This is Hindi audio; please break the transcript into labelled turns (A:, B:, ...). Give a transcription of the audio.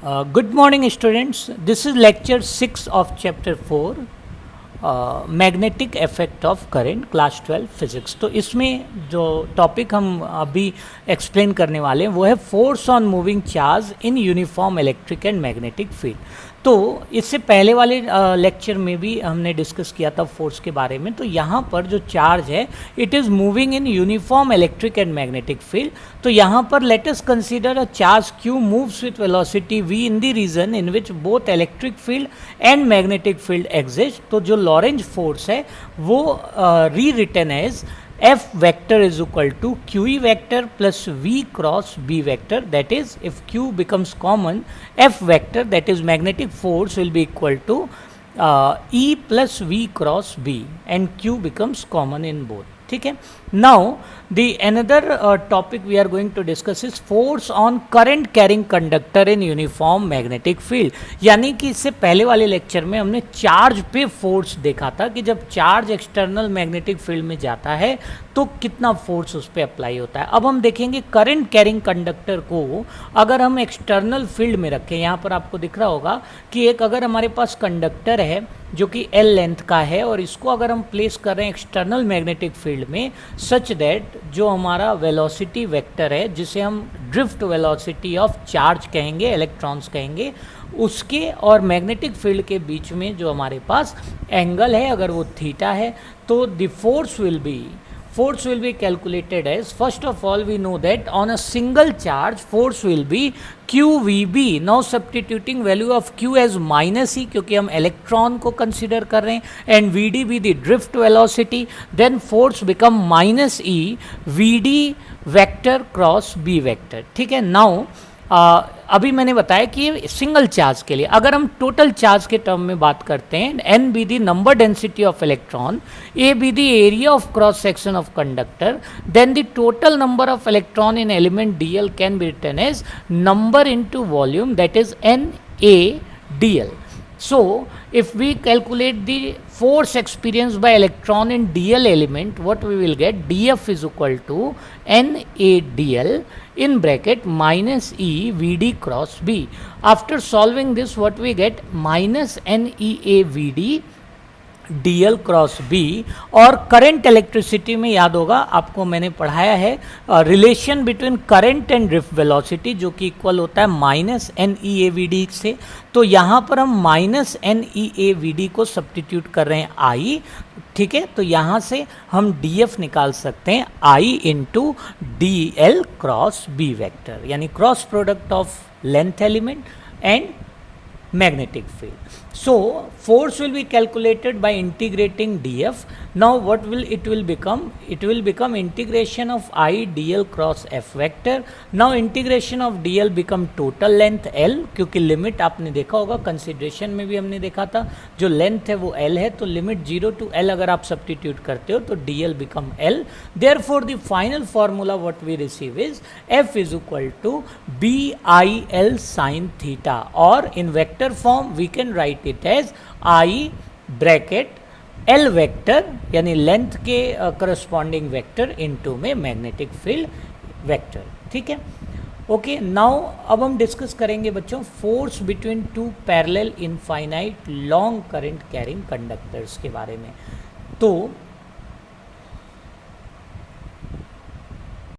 A: Good morning, students. This is lecture 6 of chapter 4, magnetic effect of current, class 12 physics. तो इसमें जो टॉपिक हम अभी एक्सप्लेन करने वाले हैं वो है force on moving charge in uniform electric and magnetic field. तो इससे पहले वाले लेक्चर में भी हमने डिस्कस किया था फोर्स के बारे में। तो यहाँ पर जो चार्ज है it is moving in uniform electric and magnetic field. तो यहाँ पर let us consider a charge q moves with velocity v in the region in which both electric field and magnetic field exist. तो जो लॉरेंज फोर्स है वो rewritten as F vector is equal to QE vector plus V cross B vector, that is if Q becomes common, F vector, that is magnetic force, will be equal to E plus V cross B, and Q becomes common in both. ठीक है। Now the another topic we are going to discuss is force on current carrying conductor in uniform magnetic field. यानी कि इससे पहले वाले लेक्चर में हमने चार्ज पे फोर्स देखा था कि जब चार्ज एक्सटर्नल मैग्नेटिक फील्ड में जाता है तो कितना फोर्स उस पर अप्लाई होता है। अब हम देखेंगे करंट कैरिंग कंडक्टर को अगर हम एक्सटर्नल फील्ड में रखें। यहाँ पर आपको दिख रहा होगा कि एक अगर हमारे पास कंडक्टर है जो कि L लेंथ का है और इसको अगर हम प्लेस कर रहे हैं एक्सटर्नल मैग्नेटिक फील्ड में सच दैट जो हमारा वेलोसिटी वेक्टर है जिसे हम ड्रिफ्ट वेलोसिटी ऑफ चार्ज कहेंगे, इलेक्ट्रॉन्स कहेंगे, उसके और मैग्नेटिक फील्ड के बीच में जो हमारे पास एंगल है अगर वो थीटा है तो the force will be calculated as, first of all we know that on a single charge force will be QVB. now substituting value of Q as minus E क्योंकि हम इलेक्ट्रॉन को कंसिडर कर रहे हैं and VD be the drift velocity, then force become minus E VD vector cross B vector। ठीक है। नाउ अभी मैंने बताया कि सिंगल चार्ज के लिए अगर हम टोटल चार्ज के टर्म में बात करते हैं, n be the number density of electron, a be the area of cross section of conductor, then the total number of electron in element dl can be written as number into volume, that is na dl. So if we calculate the force experienced by electron in dl element, what we will get, df is equal to na dl in bracket minus e vd cross b. After solving this, what we get, minus nea vd dl cross b। और करंट इलेक्ट्रिसिटी में याद होगा आपको मैंने पढ़ाया है relation between current and drift velocity जो कि इक्वल होता है minus n e a v d से। तो यहाँ पर हम minus n e a v d को सब्सटीट्यूट कर रहे हैं आई। ठीक है। तो यहाँ से हम डी एफ निकाल सकते हैं I into D L cross B vector, यानी cross product of length element and magnetic field. So force will be calculated by integrating df. Now what will it will become, it will become integration of I dl cross f vector. Now integration of dl become total length L, क्योंकि लिमिट आपने देखा होगा कंसिडरेशन में भी हमने देखा था जो लेंथ है वो L है, तो लिमिट 0 to L अगर आप सब्सटीट्यूट करते हो तो dl become L. Therefore the final formula what we receive is f is equal to BIL sin theta, or in vector form we can write it as I bracket L vector यानी लेंथ के करस्पॉन्डिंग वेक्टर इनटू में मैग्नेटिक फील्ड वेक्टर। ठीक है। ओके। नाउ अब हम डिस्कस करेंगे बच्चों force between two parallel infinite long current carrying conductors के बारे में। तो